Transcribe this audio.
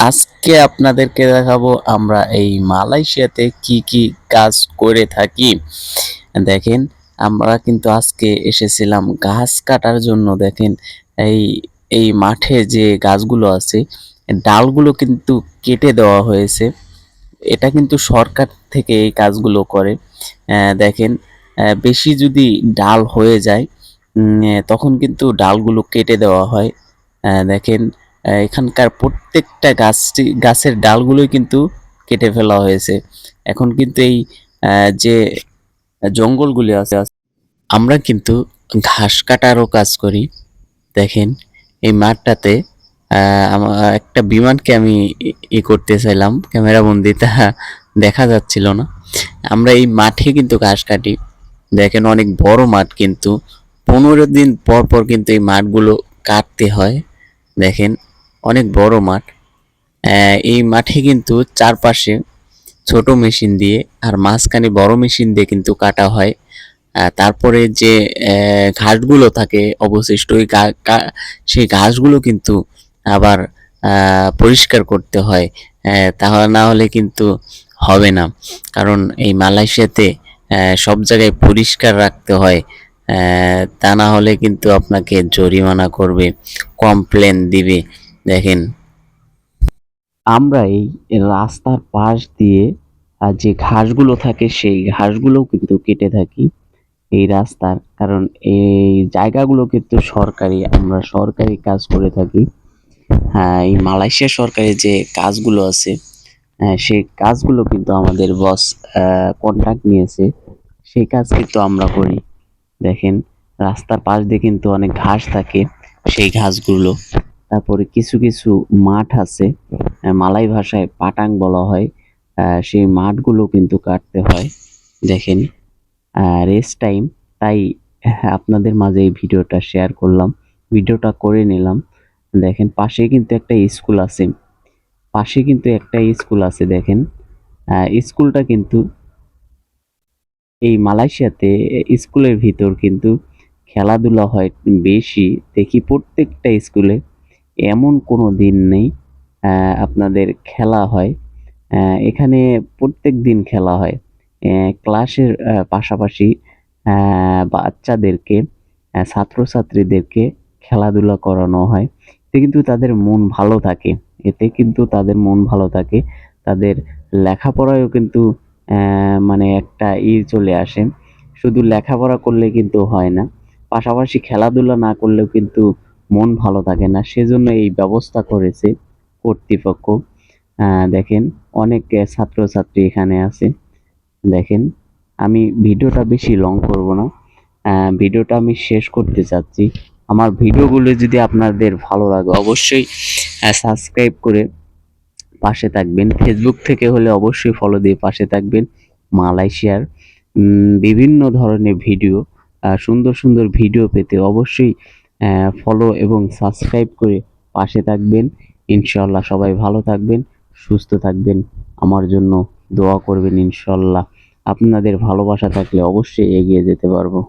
আজকে আপনাদেরকে দেখাবো আমরা এই মালয়েশিয়াতে কি কি কাজ করে থাকি। দেখেন, আমরা কিন্তু আজকে এসেছিলাম গাছ কাটার জন্য। দেখেন, এই এই মাঠে যে গাছগুলো আছে, ডালগুলো কিন্তু কেটে দেওয়া হয়েছে। এটা কিন্তু সরকার থেকে এই কাজগুলো করে। দেখেন, বেশি যদি ডাল হয়ে যায় তখন কিন্তু ডালগুলো কেটে দেওয়া হয়। দেখেন, এখানকার প্রত্যেকটা গাছের ডালগুলোই কিন্তু কেটে ফেলা হয়েছে। এখন কিন্তু এই যে জঙ্গলগুলি আছে, আমরা কিন্তু ঘাস কাটারও কাজ করি। দেখেন, এই মাঠটাতে একটা বিমানকে আমি করতে চাইলাম ক্যামেরা বন্দি, তা দেখা যাচ্ছিল না। আমরা এই মাঠে কিন্তু ঘাস কাটি। দেখেন, অনেক বড় মাঠ, কিন্তু 15 দিন পর পর কিন্তু এই মাঠগুলো কাটতে হয়। দেখেন, অনেক বড় মাঠ। এই মাঠে কিন্তু চারপাশে ছোট মেশিন দিয়ে আর মাঝখানে বড় মেশিন দিয়ে কিন্তু কাটা হয়। তারপরে যে ঘাসগুলো থাকে অবশিষ্ট, ওই সেই ঘাসগুলো কিন্তু আবার পরিষ্কার করতে হয়। তাহলে না হলে কিন্তু হবে না, কারণ এই মালয়েশিয়াতে সব জায়গায় পরিষ্কার রাখতে হয়। তা না হলে কিন্তু আপনাকে জরিমানা করবে, কমপ্লেন দিবে। দেখেন, আমরা এই রাস্তার পাশ দিয়ে যে ঘাসগুলো থাকে সেই ঘাসগুলোও কিন্তু কেটে থাকি এই রাস্তার, কারণ এই জায়গাগুলো কিন্তু সরকারি, আমরা সরকারি কাজ করে থাকি। হ্যাঁ, এই মালয়েশিয়া সরকারি যে কাজগুলো আছে, সেই কাজগুলো কিন্তু আমাদের বস কন্ট্রাক্ট নিয়েছে, সেই কাজ কিন্তু আমরা করি। দেখেন, রাস্তার পাশ দিয়ে কিন্তু অনেক ঘাস থাকে, সেই ঘাসগুলো। তারপরে কিছু কিছু মাঠ আছে, মালাই ভাষায় পাটাং বলা হয়, সেই মাঠগুলো কিন্তু কাটতে হয়। দেখেন, রেস্ট টাইম, তাই আপনাদের মাঝে এই ভিডিওটা শেয়ার করলাম, ভিডিওটা করে নিলাম। দেখেন, পাশে কিন্তু একটা স্কুল আছে, পাশে কিন্তু একটা স্কুল আছে। দেখেন, স্কুলটা কিন্তু এই মালয়েশিয়াতে স্কুলের ভিতর কিন্তু খেলাধুলা হয় বেশি। দেখি প্রত্যেকটা স্কুলে এমন কোনো দিন নেই আপনাদের খেলা হয়। এখানে প্রত্যেক দিন খেলা হয়। ক্লাসের পাশাপাশি বাচ্চাদেরকে, ছাত্রছাত্রীদেরকে খেলাধুলা করানো হয়। এতে কিন্তু তাদের মন ভালো থাকে, এতে কিন্তু তাদের মন ভালো থাকে। তাদের লেখাপড়ায়ও কিন্তু মানে একটা চলে আসে। শুধু লেখাপড়া করলে কিন্তু হয় না, পাশাপাশি খেলাধুলা না করলেও কিন্তু মন ভালো থাকে না। সেজন্য এই ব্যবস্থা করেছে কর্তৃপক্ষ। দেখেন, অনেক ছাত্রছাত্রী এখানে আছে। দেখেন, আমি ভিডিওটা বেশি লং করব না, ভিডিওটা আমি শেষ করতে চাচ্ছি। আমার ভিডিওগুলো যদি আপনাদের ভালো লাগে অবশ্যই সাবস্ক্রাইব করে পাশে থাকবেন। ফেসবুক থেকে হলে অবশ্যই ফলো দিয়ে পাশে থাকবেন। মালয়েশিয়ার বিভিন্ন ধরনের ভিডিও, সুন্দর সুন্দর ভিডিও পেতে অবশ্যই ফলো এবং সাবস্ক্রাইব করে পাশে থাকবেন। ইনশাল্লাহ সবাই ভালো থাকবেন, সুস্থ থাকবেন, আমার জন্য দোয়া করবেন। ইনশাল্লাহ আপনাদের ভালোবাসা থাকলে অবশ্যই এগিয়ে যেতে পারবো।